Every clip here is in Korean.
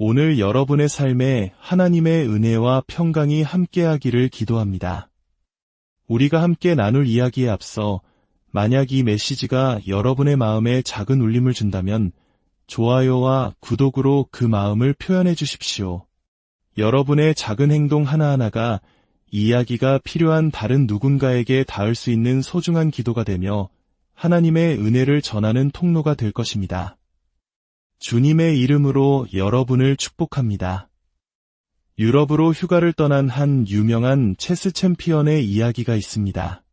오늘 여러분의 삶에 하나님의 은혜와 평강이 함께하기를 기도합니다. 우리가 함께 나눌 이야기에 앞서 만약 이 메시지가 여러분의 마음에 작은 울림을 준다면 좋아요와 구독으로 그 마음을 표현해 주십시오. 여러분의 작은 행동 하나하나가 이야기가 필요한 다른 누군가에게 닿을 수 있는 소중한 기도가 되며 하나님의 은혜를 전하는 통로가 될 것입니다. 주님의 이름으로 여러분을 축복합니다. 유럽으로 휴가를 떠난 한 유명한 체스 챔피언의 이야기가 있습니다.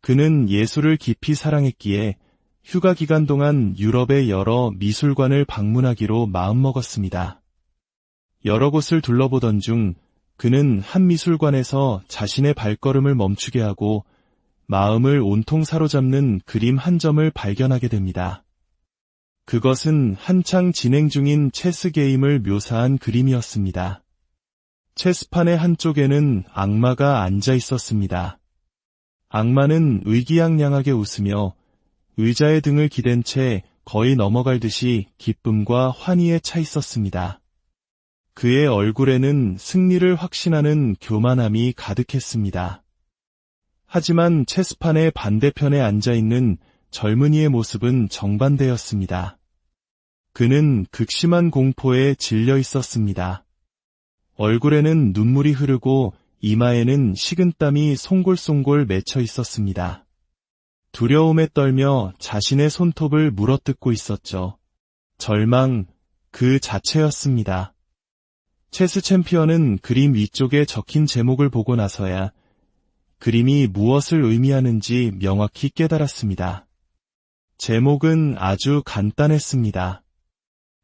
그는 예술을 깊이 사랑했기에 휴가 기간 동안 유럽의 여러 미술관을 방문하기로 마음먹었습니다. 여러 곳을 둘러보던 중 그는 한 미술관에서 자신의 발걸음을 멈추게 하고 마음을 온통 사로잡는 그림 한 점을 발견하게 됩니다. 그것은 한창 진행 중인 체스 게임을 묘사한 그림이었습니다. 체스판의 한쪽에는 악마가 앉아 있었습니다. 악마는 의기양양하게 웃으며 의자의 등을 기댄 채 거의 넘어갈 듯이 기쁨과 환희에 차 있었습니다. 그의 얼굴에는 승리를 확신하는 교만함이 가득했습니다. 하지만 체스판의 반대편에 앉아있는 젊은이의 모습은 정반대였습니다. 그는 극심한 공포에 질려 있었습니다. 얼굴에는 눈물이 흐르고 이마에는 식은땀이 송골송골 맺혀 있었습니다. 두려움에 떨며 자신의 손톱을 물어뜯고 있었죠. 절망 그 자체였습니다. 체스 챔피언은 그림 위쪽에 적힌 제목을 보고 나서야 그림이 무엇을 의미하는지 명확히 깨달았습니다. 제목은 아주 간단했습니다.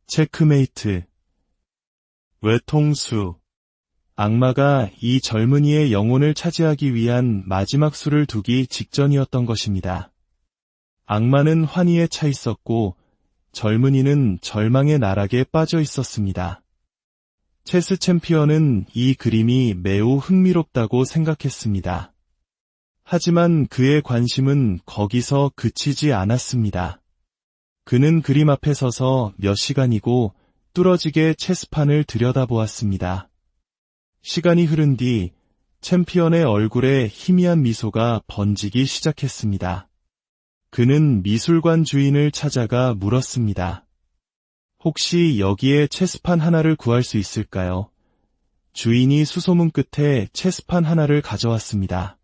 체크메이트. 외통수. 악마가 이 젊은이의 영혼을 차지하기 위한 마지막 수를 두기 직전이었던 것입니다. 악마는 환희에 차 있었고 젊은이는 절망의 나락에 빠져 있었습니다. 체스 챔피언은 이 그림이 매우 흥미롭다고 생각했습니다. 하지만 그의 관심은 거기서 그치지 않았습니다. 그는 그림 앞에 서서 몇 시간이고 뚫어지게 체스판을 들여다보았습니다. 시간이 흐른 뒤 챔피언의 얼굴에 희미한 미소가 번지기 시작했습니다. 그는 미술관 주인을 찾아가 물었습니다. 혹시 여기에 체스판 하나를 구할 수 있을까요? 주인이 수소문 끝에 체스판 하나를 가져왔습니다.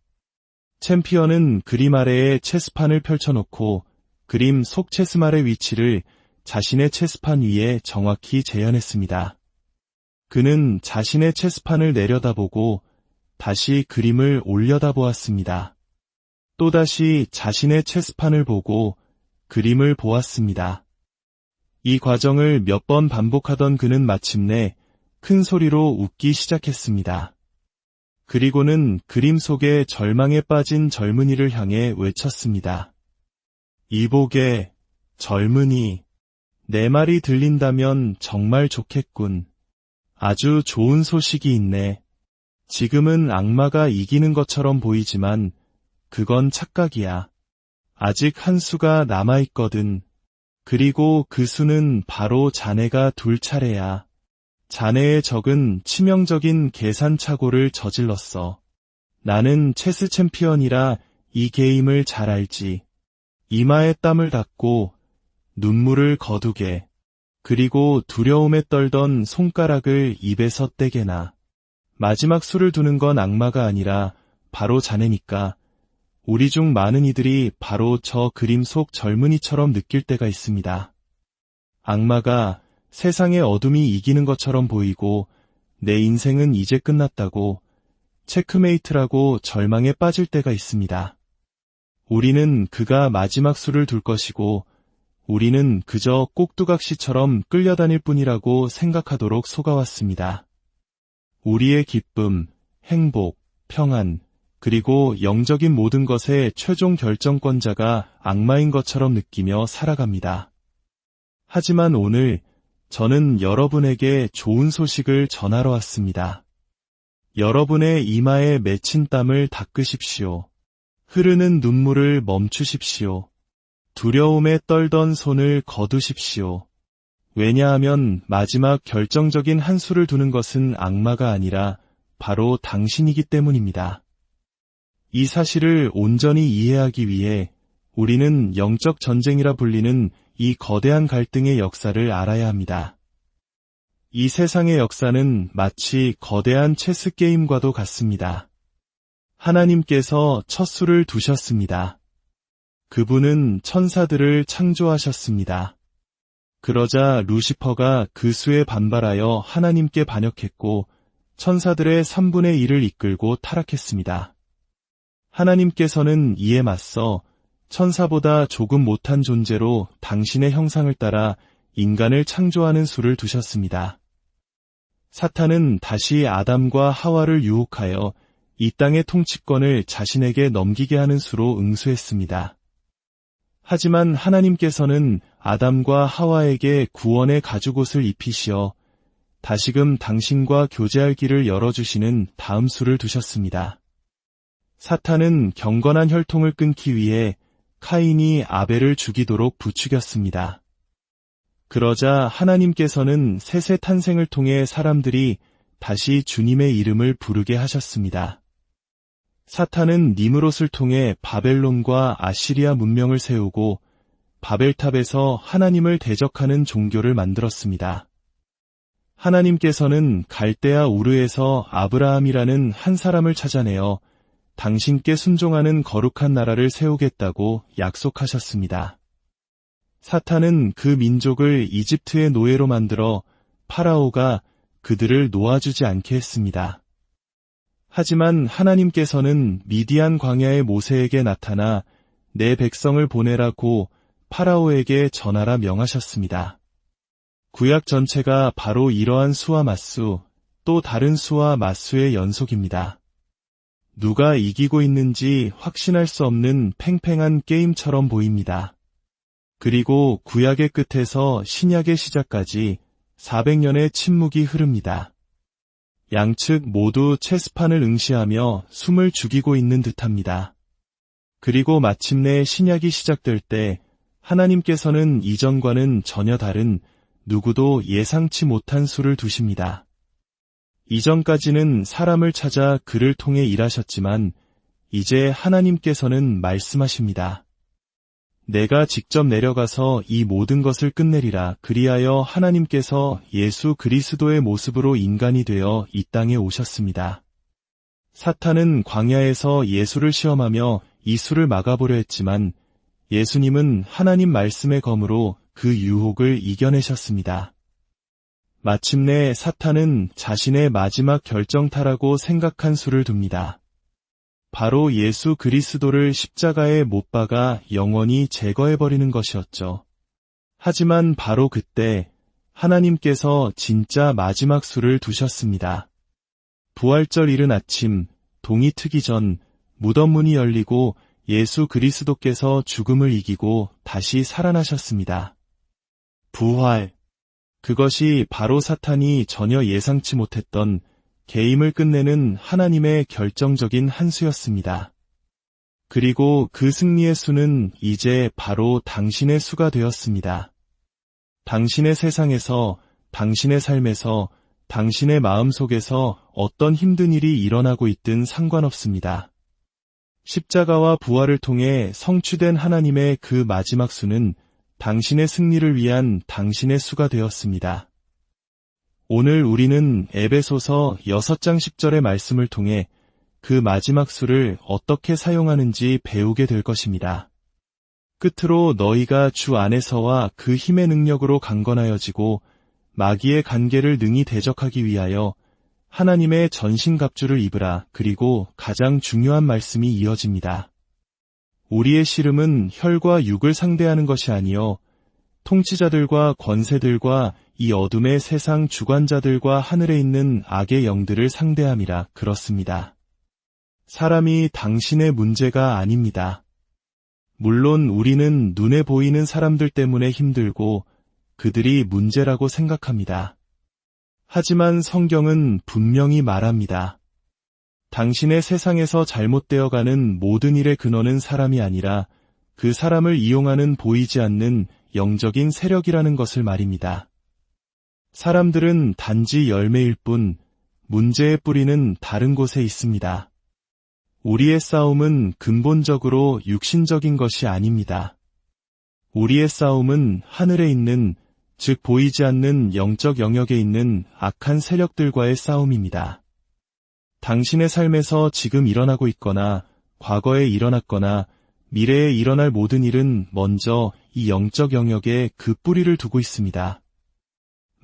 챔피언은 그림 아래에 체스판을 펼쳐놓고 그림 속 체스말의 위치를 자신의 체스판 위에 정확히 재현했습니다. 그는 자신의 체스판을 내려다보고 다시 그림을 올려다보았습니다. 또다시 자신의 체스판을 보고 그림을 보았습니다. 이 과정을 몇 번 반복하던 그는 마침내 큰 소리로 웃기 시작했습니다. 그리고는 그림 속에 절망에 빠진 젊은이를 향해 외쳤습니다. 이보게, 젊은이, 내 말이 들린다면 정말 좋겠군. 아주 좋은 소식이 있네. 지금은 악마가 이기는 것처럼 보이지만 그건 착각이야. 아직 한 수가 남아있거든. 그리고 그 수는 바로 자네가 둘 차례야. 자네의 적은 치명적인 계산착오를 저질렀어. 나는 체스 챔피언이라 이 게임을 잘 알지. 이마에 땀을 닦고 눈물을 거두게. 그리고 두려움에 떨던 손가락을 입에서 떼게 놔. 마지막 수를 두는 건 악마가 아니라 바로 자네니까. 우리 중 많은 이들이 바로 저 그림 속 젊은이처럼 느낄 때가 있습니다. 악마가 세상의 어둠이 이기는 것처럼 보이고 내 인생은 이제 끝났다고 체크메이트라고 절망에 빠질 때가 있습니다. 우리는 그가 마지막 수를 둘 것이고 우리는 그저 꼭두각시처럼 끌려다닐 뿐이라고 생각하도록 속아왔습니다. 우리의 기쁨, 행복, 평안, 그리고 영적인 모든 것의 최종 결정권자가 악마인 것처럼 느끼며 살아갑니다. 하지만 오늘 저는 여러분에게 좋은 소식을 전하러 왔습니다. 여러분의 이마에 맺힌 땀을 닦으십시오. 흐르는 눈물을 멈추십시오. 두려움에 떨던 손을 거두십시오. 왜냐하면 마지막 결정적인 한 수를 두는 것은 악마가 아니라 바로 당신이기 때문입니다. 이 사실을 온전히 이해하기 위해 우리는 영적 전쟁이라 불리는 이 거대한 갈등의 역사를 알아야 합니다. 이 세상의 역사는 마치 거대한 체스 게임과도 같습니다. 하나님께서 첫 수를 두셨습니다. 그분은 천사들을 창조하셨습니다. 그러자 루시퍼가 그 수에 반발하여 하나님께 반역했고 천사들의 3분의 1을 이끌고 타락했습니다. 하나님께서는 이에 맞서 천사보다 조금 못한 존재로 당신의 형상을 따라 인간을 창조하는 수를 두셨습니다. 사탄은 다시 아담과 하와를 유혹하여 이 땅의 통치권을 자신에게 넘기게 하는 수로 응수했습니다. 하지만 하나님께서는 아담과 하와에게 구원의 가죽옷을 입히시어 다시금 당신과 교제할 길을 열어주시는 다음 수를 두셨습니다. 사탄은 경건한 혈통을 끊기 위해 카인이 아벨을 죽이도록 부추겼습니다. 그러자 하나님께서는 셋의 탄생을 통해 사람들이 다시 주님의 이름을 부르게 하셨습니다. 사탄은 니므롯을 통해 바벨론과 아시리아 문명을 세우고 바벨탑에서 하나님을 대적하는 종교를 만들었습니다. 하나님께서는 갈대아 우르에서 아브라함이라는 한 사람을 찾아내어 당신께 순종하는 거룩한 나라를 세우겠다고 약속하셨습니다. 사탄은 그 민족을 이집트의 노예로 만들어 파라오가 그들을 놓아주지 않게 했습니다. 하지만 하나님께서는 미디안 광야의 모세에게 나타나 내 백성을 보내라고 파라오에게 전하라 명하셨습니다. 구약 전체가 바로 이러한 수와 맞수, 또 다른 수와 맞수의 연속입니다. 누가 이기고 있는지 확신할 수 없는 팽팽한 게임처럼 보입니다. 그리고 구약의 끝에서 신약의 시작까지 400년의 침묵이 흐릅니다. 양측 모두 체스판을 응시하며 숨을 죽이고 있는 듯합니다. 그리고 마침내 신약이 시작될 때 하나님께서는 이전과는 전혀 다른 누구도 예상치 못한 수를 두십니다. 이전까지는 사람을 찾아 그를 통해 일하셨지만 이제 하나님께서는 말씀하십니다. 내가 직접 내려가서 이 모든 것을 끝내리라. 그리하여 하나님께서 예수 그리스도의 모습으로 인간이 되어 이 땅에 오셨습니다. 사탄은 광야에서 예수를 시험하며 이 수를 막아보려 했지만 예수님은 하나님 말씀의 검으로 그 유혹을 이겨내셨습니다. 마침내 사탄은 자신의 마지막 결정타라고 생각한 수를 둡니다. 바로 예수 그리스도를 십자가에 못 박아 영원히 제거해버리는 것이었죠. 하지만 바로 그때 하나님께서 진짜 마지막 수를 두셨습니다. 부활절 이른 아침, 동이 트기 전 무덤 문이 열리고 예수 그리스도께서 죽음을 이기고 다시 살아나셨습니다. 부활. 그것이 바로 사탄이 전혀 예상치 못했던 게임을 끝내는 하나님의 결정적인 한 수였습니다. 그리고 그 승리의 수는 이제 바로 당신의 수가 되었습니다. 당신의 세상에서, 당신의 삶에서, 당신의 마음속에서 어떤 힘든 일이 일어나고 있든 상관없습니다. 십자가와 부활을 통해 성취된 하나님의 그 마지막 수는 당신의 승리를 위한 당신의 수가 되었습니다. 오늘 우리는 에베소서 6장 10절의 말씀을 통해 그 마지막 수를 어떻게 사용하는지 배우게 될 것입니다. 끝으로 너희가 주 안에서와 그 힘의 능력으로 강건하여지고 마귀의 간계를 능히 대적하기 위하여 하나님의 전신갑주를 입으라. 그리고 가장 중요한 말씀이 이어집니다. 우리의 씨름은 혈과 육을 상대하는 것이 아니요 통치자들과 권세들과 이 어둠의 세상 주관자들과 하늘에 있는 악의 영들을 상대함이라. 그렇습니다. 사람이 당신의 문제가 아닙니다. 물론 우리는 눈에 보이는 사람들 때문에 힘들고 그들이 문제라고 생각합니다. 하지만 성경은 분명히 말합니다. 당신의 세상에서 잘못되어가는 모든 일의 근원은 사람이 아니라 그 사람을 이용하는 보이지 않는 영적인 세력이라는 것을 말입니다. 사람들은 단지 열매일 뿐 문제의 뿌리는 다른 곳에 있습니다. 우리의 싸움은 근본적으로 육신적인 것이 아닙니다. 우리의 싸움은 하늘에 있는, 즉 보이지 않는 영적 영역에 있는 악한 세력들과의 싸움입니다. 당신의 삶에서 지금 일어나고 있거나 과거에 일어났거나 미래에 일어날 모든 일은 먼저 이 영적 영역에 그 뿌리를 두고 있습니다.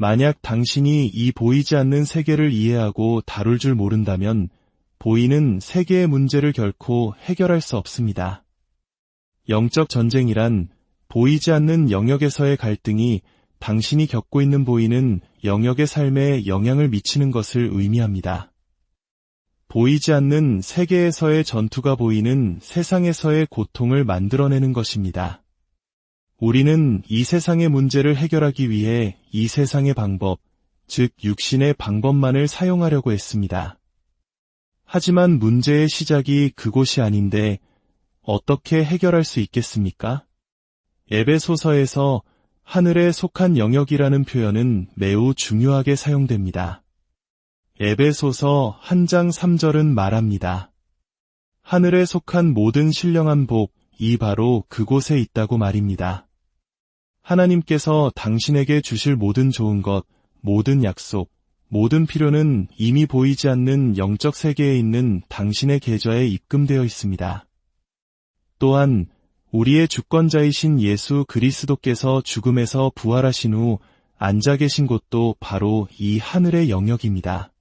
만약 당신이 이 보이지 않는 세계를 이해하고 다룰 줄 모른다면 보이는 세계의 문제를 결코 해결할 수 없습니다. 영적 전쟁이란 보이지 않는 영역에서의 갈등이 당신이 겪고 있는 보이는 영역의 삶에 영향을 미치는 것을 의미합니다. 보이지 않는 세계에서의 전투가 보이는 세상에서의 고통을 만들어내는 것입니다. 우리는 이 세상의 문제를 해결하기 위해 이 세상의 방법, 즉 육신의 방법만을 사용하려고 했습니다. 하지만 문제의 시작이 그곳이 아닌데 어떻게 해결할 수 있겠습니까? 에베소서에서 하늘에 속한 영역이라는 표현은 매우 중요하게 사용됩니다. 에베소서 1장 3절은 말합니다. 하늘에 속한 모든 신령한 복, 이 바로 그곳에 있다고 말입니다. 하나님께서 당신에게 주실 모든 좋은 것, 모든 약속, 모든 필요는 이미 보이지 않는 영적 세계에 있는 당신의 계좌에 입금되어 있습니다. 또한 우리의 주권자이신 예수 그리스도께서 죽음에서 부활하신 후 앉아 계신 곳도 바로 이 하늘의 영역입니다.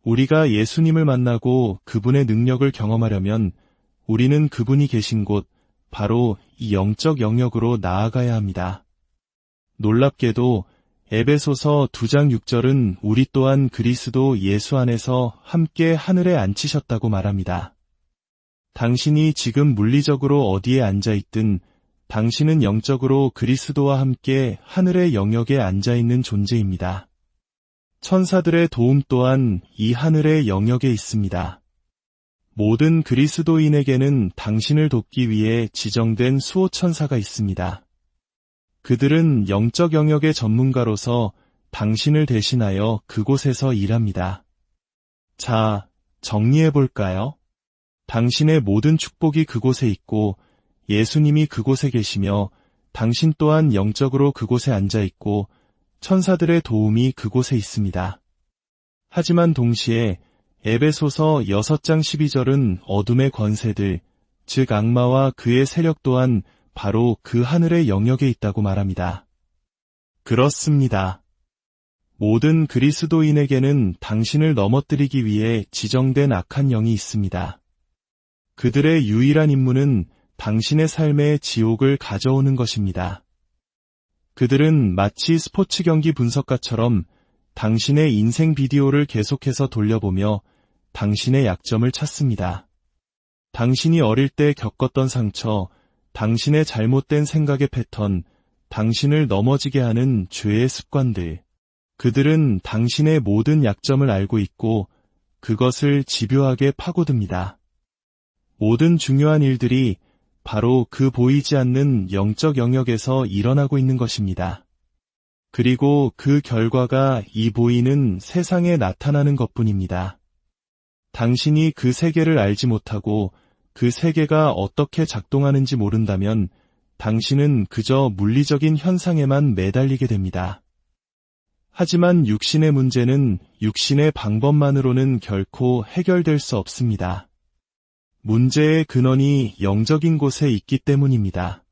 우리가 예수님을 만나고 그분의 능력을 경험하려면 우리는 그분이 계신 곳, 바로 이 영적 영역으로 나아가야 합니다. 놀랍게도 에베소서 2장 6절은 우리 또한 그리스도 예수 안에서 함께 하늘에 앉히셨다고 말합니다. 당신이 지금 물리적으로 어디에 앉아있든 당신은 영적으로 그리스도와 함께 하늘의 영역에 앉아있는 존재입니다. 천사들의 도움 또한 이 하늘의 영역에 있습니다. 모든 그리스도인에게는 당신을 돕기 위해 지정된 수호천사가 있습니다. 그들은 영적 영역의 전문가로서 당신을 대신하여 그곳에서 일합니다. 자, 정리해볼까요? 당신의 모든 축복이 그곳에 있고 예수님이 그곳에 계시며 당신 또한 영적으로 그곳에 앉아있고 천사들의 도움이 그곳에 있습니다. 하지만 동시에 에베소서 6장 12절은 어둠의 권세들, 즉 악마와 그의 세력 또한 바로 그 하늘의 영역에 있다고 말합니다. 그렇습니다. 모든 그리스도인에게는 당신을 넘어뜨리기 위해 지정된 악한 영이 있습니다. 그들의 유일한 임무는 당신의 삶에 지옥을 가져오는 것입니다. 그들은 마치 스포츠 경기 분석가처럼 당신의 인생 비디오를 계속해서 돌려보며 당신의 약점을 찾습니다. 당신이 어릴 때 겪었던 상처, 당신의 잘못된 생각의 패턴, 당신을 넘어지게 하는 죄의 습관들. 그들은 당신의 모든 약점을 알고 있고 그것을 집요하게 파고듭니다. 모든 중요한 일들이 바로 그 보이지 않는 영적 영역에서 일어나고 있는 것입니다. 그리고 그 결과가 이 보이는 세상에 나타나는 것뿐입니다. 당신이 그 세계를 알지 못하고 그 세계가 어떻게 작동하는지 모른다면 당신은 그저 물리적인 현상에만 매달리게 됩니다. 하지만 육신의 문제는 육신의 방법만으로는 결코 해결될 수 없습니다. 문제의 근원이 영적인 곳에 있기 때문입니다.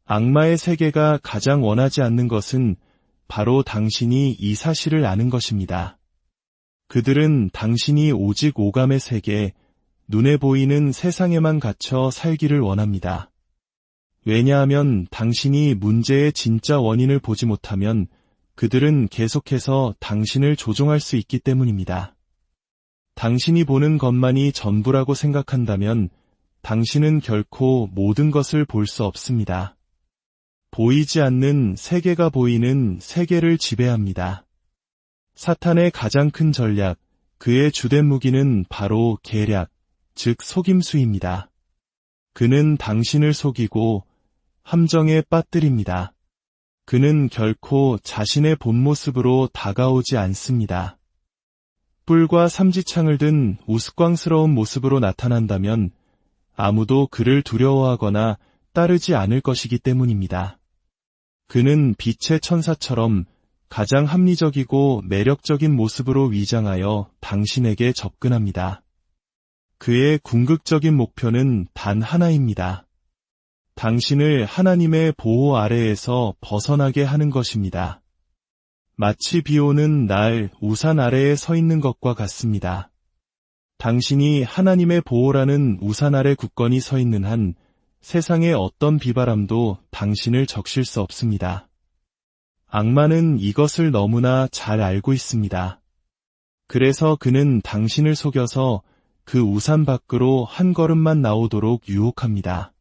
악마의 세계가 가장 원하지 않는 것은 바로 당신이 이 사실을 아는 것입니다. 그들은 당신이 오직 오감의 세계, 눈에 보이는 세상에만 갇혀 살기를 원합니다. 왜냐하면 당신이 문제의 진짜 원인을 보지 못하면 그들은 계속해서 당신을 조종할 수 있기 때문입니다. 당신이 보는 것만이 전부라고 생각한다면 당신은 결코 모든 것을 볼 수 없습니다. 보이지 않는 세계가 보이는 세계를 지배합니다. 사탄의 가장 큰 전략, 그의 주된 무기는 바로 계략, 즉 속임수입니다. 그는 당신을 속이고 함정에 빠뜨립니다. 그는 결코 자신의 본 모습으로 다가오지 않습니다. 뿔과 삼지창을 든 우스꽝스러운 모습으로 나타난다면 아무도 그를 두려워하거나 따르지 않을 것이기 때문입니다. 그는 빛의 천사처럼 가장 합리적이고 매력적인 모습으로 위장하여 당신에게 접근합니다. 그의 궁극적인 목표는 단 하나입니다. 당신을 하나님의 보호 아래에서 벗어나게 하는 것입니다. 마치 비 오는 날 우산 아래에 서 있는 것과 같습니다. 당신이 하나님의 보호라는 우산 아래 굳건히 서 있는 한 세상의 어떤 비바람도 당신을 적실 수 없습니다. 악마는 이것을 너무나 잘 알고 있습니다. 그래서 그는 당신을 속여서 그 우산 밖으로 한 걸음만 나오도록 유혹합니다.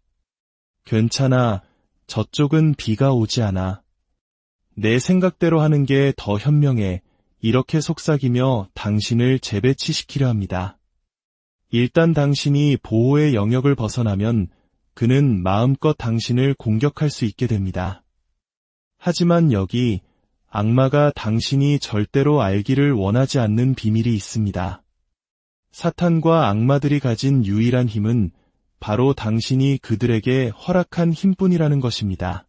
괜찮아, 저쪽은 비가 오지 않아. 내 생각대로 하는 게 더 현명해. 이렇게 속삭이며 당신을 재배치시키려 합니다. 일단 당신이 보호의 영역을 벗어나면 그는 마음껏 당신을 공격할 수 있게 됩니다. 하지만 여기 악마가 당신이 절대로 알기를 원하지 않는 비밀이 있습니다. 사탄과 악마들이 가진 유일한 힘은 바로 당신이 그들에게 허락한 힘뿐이라는 것입니다.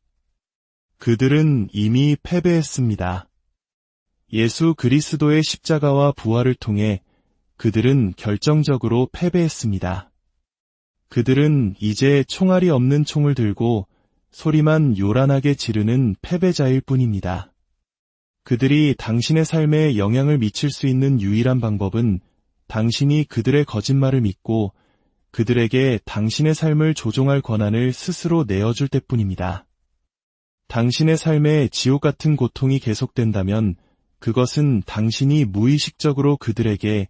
그들은 이미 패배했습니다. 예수 그리스도의 십자가와 부활을 통해 그들은 결정적으로 패배했습니다. 그들은 이제 총알이 없는 총을 들고 소리만 요란하게 지르는 패배자일 뿐입니다. 그들이 당신의 삶에 영향을 미칠 수 있는 유일한 방법은 당신이 그들의 거짓말을 믿고 그들에게 당신의 삶을 조종할 권한을 스스로 내어줄 때뿐입니다. 당신의 삶에 지옥 같은 고통이 계속된다면 그것은 당신이 무의식적으로 그들에게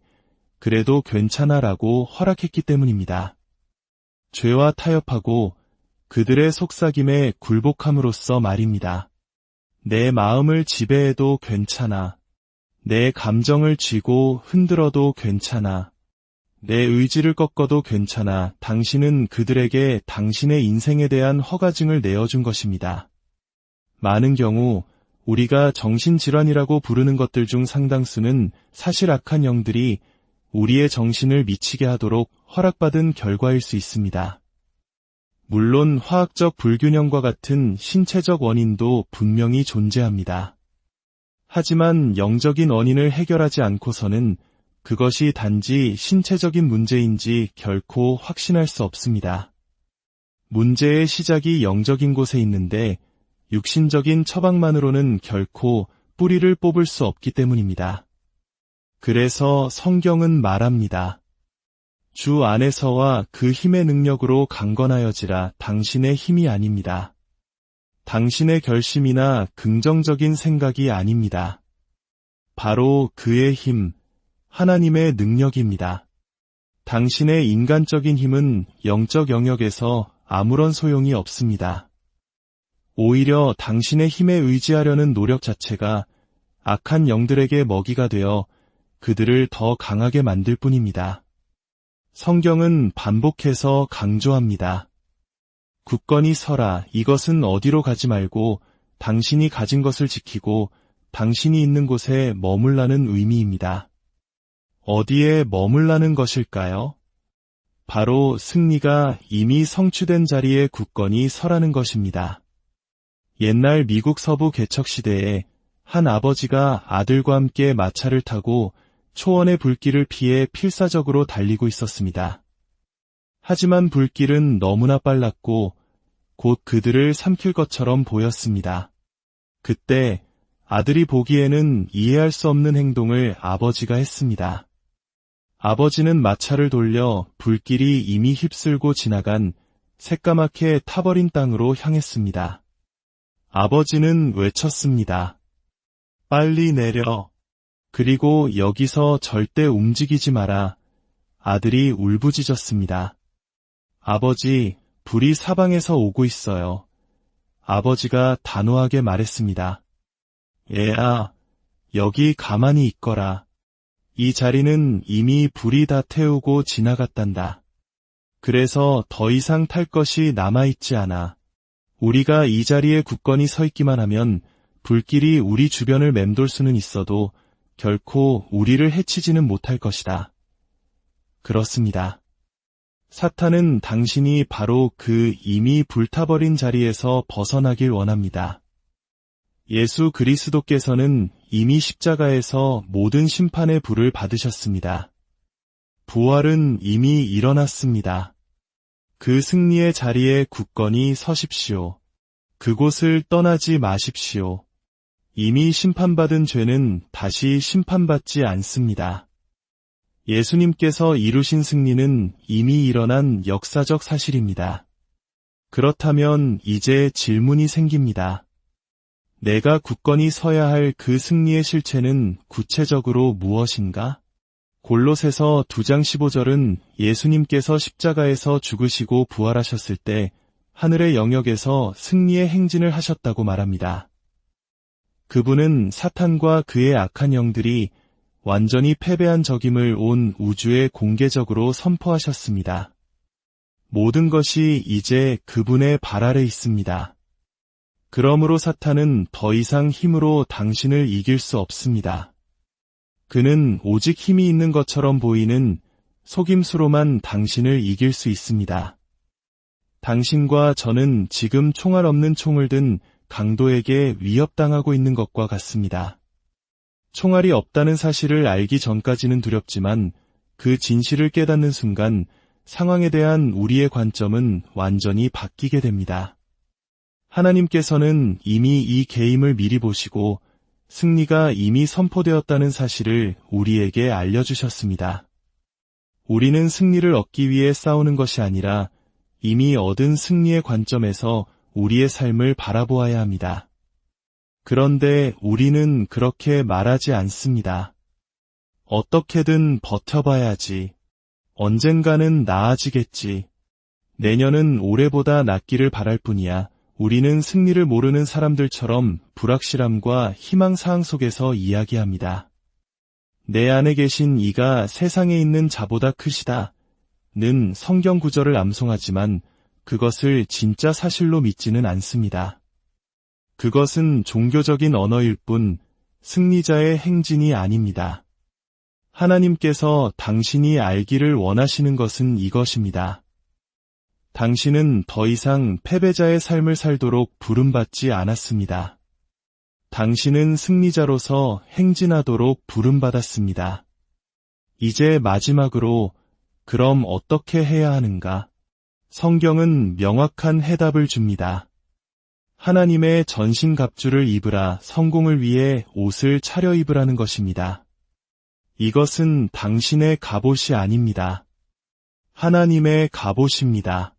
그래도 괜찮아라고 허락했기 때문입니다. 죄와 타협하고 그들의 속삭임에 굴복함으로써 말입니다. 내 마음을 지배해도 괜찮아. 내 감정을 쥐고 흔들어도 괜찮아. 내 의지를 꺾어도 괜찮아. 당신은 그들에게 당신의 인생에 대한 허가증을 내어준 것입니다. 많은 경우 우리가 정신질환이라고 부르는 것들 중 상당수는 사실 악한 영들이 우리의 정신을 미치게 하도록 허락받은 결과일 수 있습니다. 물론 화학적 불균형과 같은 신체적 원인도 분명히 존재합니다. 하지만 영적인 원인을 해결하지 않고서는 그것이 단지 신체적인 문제인지 결코 확신할 수 없습니다. 문제의 시작이 영적인 곳에 있는데 육신적인 처방만으로는 결코 뿌리를 뽑을 수 없기 때문입니다. 그래서 성경은 말합니다. 주 안에서와 그 힘의 능력으로 강건하여지라. 당신의 힘이 아닙니다. 당신의 결심이나 긍정적인 생각이 아닙니다. 바로 그의 힘, 하나님의 능력입니다. 당신의 인간적인 힘은 영적 영역에서 아무런 소용이 없습니다. 오히려 당신의 힘에 의지하려는 노력 자체가 악한 영들에게 먹이가 되어 그들을 더 강하게 만들 뿐입니다. 성경은 반복해서 강조합니다. 굳건히 서라. 이것은 어디로 가지 말고 당신이 가진 것을 지키고 당신이 있는 곳에 머물라는 의미입니다. 어디에 머물라는 것일까요? 바로 승리가 이미 성취된 자리에 굳건히 서라는 것입니다. 옛날 미국 서부 개척 시대에 한 아버지가 아들과 함께 마차를 타고 초원의 불길을 피해 필사적으로 달리고 있었습니다. 하지만 불길은 너무나 빨랐고 곧 그들을 삼킬 것처럼 보였습니다. 그때 아들이 보기에는 이해할 수 없는 행동을 아버지가 했습니다. 아버지는 마차를 돌려 불길이 이미 휩쓸고 지나간 새까맣게 타버린 땅으로 향했습니다. 아버지는 외쳤습니다. 빨리 내려. 그리고 여기서 절대 움직이지 마라. 아들이 울부짖었습니다. 아버지, 불이 사방에서 오고 있어요. 아버지가 단호하게 말했습니다. 얘야, 여기 가만히 있거라. 이 자리는 이미 불이 다 태우고 지나갔단다. 그래서 더 이상 탈 것이 남아있지 않아. 우리가 이 자리에 굳건히 서 있기만 하면 불길이 우리 주변을 맴돌 수는 있어도 결코 우리를 해치지는 못할 것이다. 그렇습니다. 사탄은 당신이 바로 그 이미 불타버린 자리에서 벗어나길 원합니다. 예수 그리스도께서는 이미 십자가에서 모든 심판의 불을 받으셨습니다. 부활은 이미 일어났습니다. 그 승리의 자리에 굳건히 서십시오. 그곳을 떠나지 마십시오. 이미 심판받은 죄는 다시 심판받지 않습니다. 예수님께서 이루신 승리는 이미 일어난 역사적 사실입니다. 그렇다면 이제 질문이 생깁니다. 내가 굳건히 서야 할 그 승리의 실체는 구체적으로 무엇인가? 골로새서 2장 15절은 예수님께서 십자가에서 죽으시고 부활하셨을 때 하늘의 영역에서 승리의 행진을 하셨다고 말합니다. 그분은 사탄과 그의 악한 영들이 완전히 패배한 적임을 온 우주에 공개적으로 선포하셨습니다. 모든 것이 이제 그분의 발 아래 있습니다. 그러므로 사탄은 더 이상 힘으로 당신을 이길 수 없습니다. 그는 오직 힘이 있는 것처럼 보이는 속임수로만 당신을 이길 수 있습니다. 당신과 저는 지금 총알 없는 총을 든 강도에게 위협당하고 있는 것과 같습니다. 총알이 없다는 사실을 알기 전까지는 두렵지만 그 진실을 깨닫는 순간 상황에 대한 우리의 관점은 완전히 바뀌게 됩니다. 하나님께서는 이미 이 게임을 미리 보시고 승리가 이미 선포되었다는 사실을 우리에게 알려주셨습니다. 우리는 승리를 얻기 위해 싸우는 것이 아니라 이미 얻은 승리의 관점에서 우리의 삶을 바라보아야 합니다. 그런데 우리는 그렇게 말하지 않습니다. 어떻게든 버텨봐야지. 언젠가는 나아지겠지. 내년은 올해보다 낫기를 바랄 뿐이야. 우리는 승리를 모르는 사람들처럼 불확실함과 희망사항 속에서 이야기합니다. 내 안에 계신 이가 세상에 있는 자보다 크시다. 는 성경 구절을 암송하지만 그것을 진짜 사실로 믿지는 않습니다. 그것은 종교적인 언어일 뿐 승리자의 행진이 아닙니다. 하나님께서 당신이 알기를 원하시는 것은 이것입니다. 당신은 더 이상 패배자의 삶을 살도록 부름받지 않았습니다. 당신은 승리자로서 행진하도록 부름받았습니다. 이제 마지막으로 그럼 어떻게 해야 하는가? 성경은 명확한 해답을 줍니다. 하나님의 전신갑주를 입으라, 성공을 위해 옷을 차려입으라는 것입니다. 이것은 당신의 갑옷이 아닙니다. 하나님의 갑옷입니다.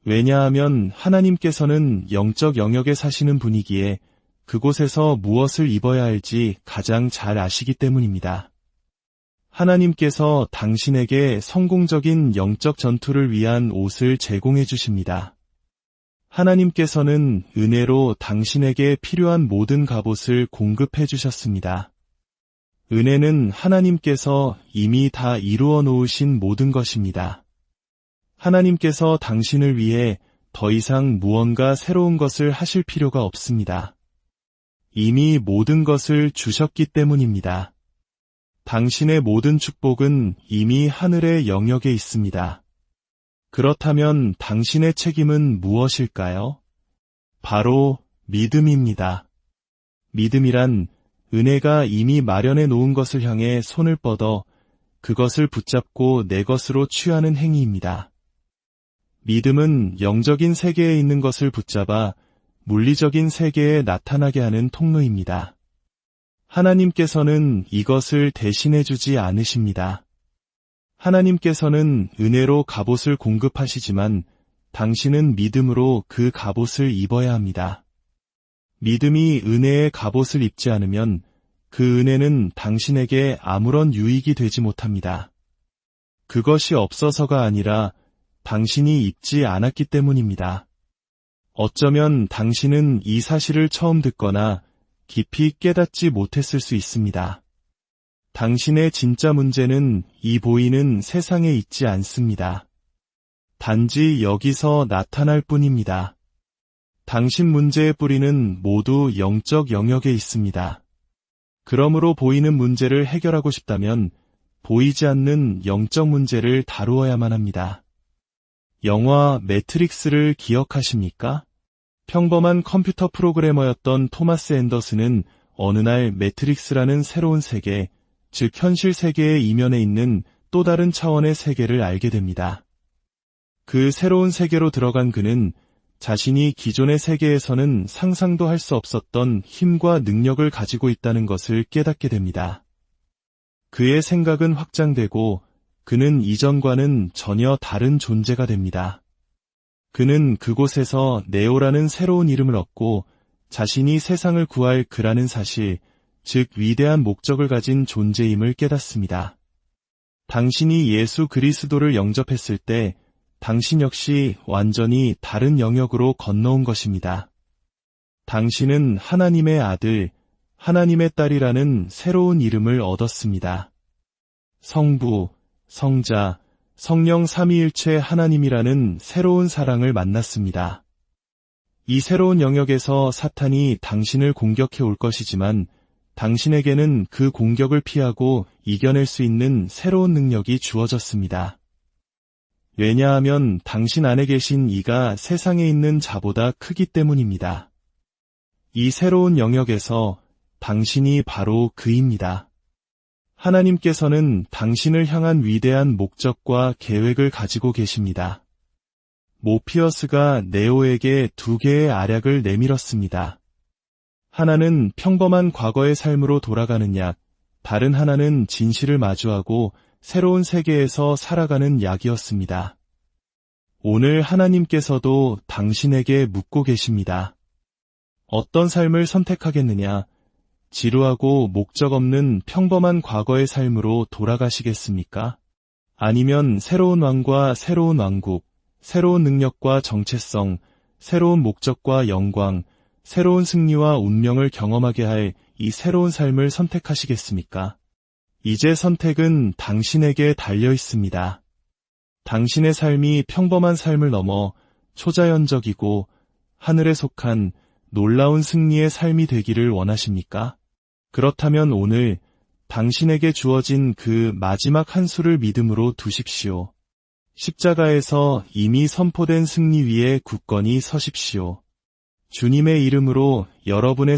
왜냐하면 하나님께서는 영적 영역에 사시는 분이기에 그곳에서 무엇을 입어야 할지 가장 잘 아시기 때문입니다. 하나님께서 당신에게 성공적인 영적 전투를 위한 옷을 제공해 주십니다. 하나님께서는 은혜로 당신에게 필요한 모든 갑옷을 공급해 주셨습니다. 은혜는 하나님께서 이미 다 이루어 놓으신 모든 것입니다. 하나님께서 당신을 위해 더 이상 무언가 새로운 것을 하실 필요가 없습니다. 이미 모든 것을 주셨기 때문입니다. 당신의 모든 축복은 이미 하늘의 영역에 있습니다. 그렇다면 당신의 책임은 무엇일까요? 바로 믿음입니다. 믿음이란 은혜가 이미 마련해 놓은 것을 향해 손을 뻗어 그것을 붙잡고 내 것으로 취하는 행위입니다. 믿음은 영적인 세계에 있는 것을 붙잡아 물리적인 세계에 나타나게 하는 통로입니다. 하나님께서는 이것을 대신해 주지 않으십니다. 하나님께서는 은혜로 갑옷을 공급하시지만 당신은 믿음으로 그 갑옷을 입어야 합니다. 믿음이 은혜의 갑옷을 입지 않으면 그 은혜는 당신에게 아무런 유익이 되지 못합니다. 그것이 없어서가 아니라 당신이 입지 않았기 때문입니다. 어쩌면 당신은 이 사실을 처음 듣거나 깊이 깨닫지 못했을 수 있습니다. 당신의 진짜 문제는 이 보이는 세상에 있지 않습니다. 단지 여기서 나타날 뿐입니다. 당신 문제의 뿌리는 모두 영적 영역에 있습니다. 그러므로 보이는 문제를 해결하고 싶다면 보이지 않는 영적 문제를 다루어야만 합니다. 영화 매트릭스를 기억하십니까? 평범한 컴퓨터 프로그래머였던 토마스 앤더슨은 어느 날 매트릭스라는 새로운 세계, 즉 현실 세계의 이면에 있는 또 다른 차원의 세계를 알게 됩니다. 그 새로운 세계로 들어간 그는 자신이 기존의 세계에서는 상상도 할 수 없었던 힘과 능력을 가지고 있다는 것을 깨닫게 됩니다. 그의 생각은 확장되고 그는 이전과는 전혀 다른 존재가 됩니다. 그는 그곳에서 네오라는 새로운 이름을 얻고 자신이 세상을 구할 그라는 사실, 즉 위대한 목적을 가진 존재임을 깨닫습니다. 당신이 예수 그리스도를 영접했을 때 당신 역시 완전히 다른 영역으로 건너온 것입니다. 당신은 하나님의 아들, 하나님의 딸이라는 새로운 이름을 얻었습니다. 성부, 성자, 성령 삼위일체 하나님이라는 새로운 사랑을 만났습니다. 이 새로운 영역에서 사탄이 당신을 공격해 올 것이지만 당신에게는 그 공격을 피하고 이겨낼 수 있는 새로운 능력이 주어졌습니다. 왜냐하면 당신 안에 계신 이가 세상에 있는 자보다 크기 때문입니다. 이 새로운 영역에서 당신이 바로 그입니다. 하나님께서는 당신을 향한 위대한 목적과 계획을 가지고 계십니다. 모피어스가 네오에게 두 개의 알약을 내밀었습니다. 하나는 평범한 과거의 삶으로 돌아가는 약, 다른 하나는 진실을 마주하고 새로운 세계에서 살아가는 약이었습니다. 오늘 하나님께서도 당신에게 묻고 계십니다. 어떤 삶을 선택하겠느냐? 지루하고 목적 없는 평범한 과거의 삶으로 돌아가시겠습니까? 아니면 새로운 왕과 새로운 왕국, 새로운 능력과 정체성, 새로운 목적과 영광, 새로운 승리와 운명을 경험하게 할 이 새로운 삶을 선택하시겠습니까? 이제 선택은 당신에게 달려 있습니다. 당신의 삶이 평범한 삶을 넘어 초자연적이고 하늘에 속한 놀라운 승리의 삶이 되기를 원하십니까? 그렇다면 오늘 당신에게 주어진 그 마지막 한 수를 믿음으로 두십시오. 십자가에서 이미 선포된 승리 위에 굳건히 서십시오. 주님의 이름으로 여러분의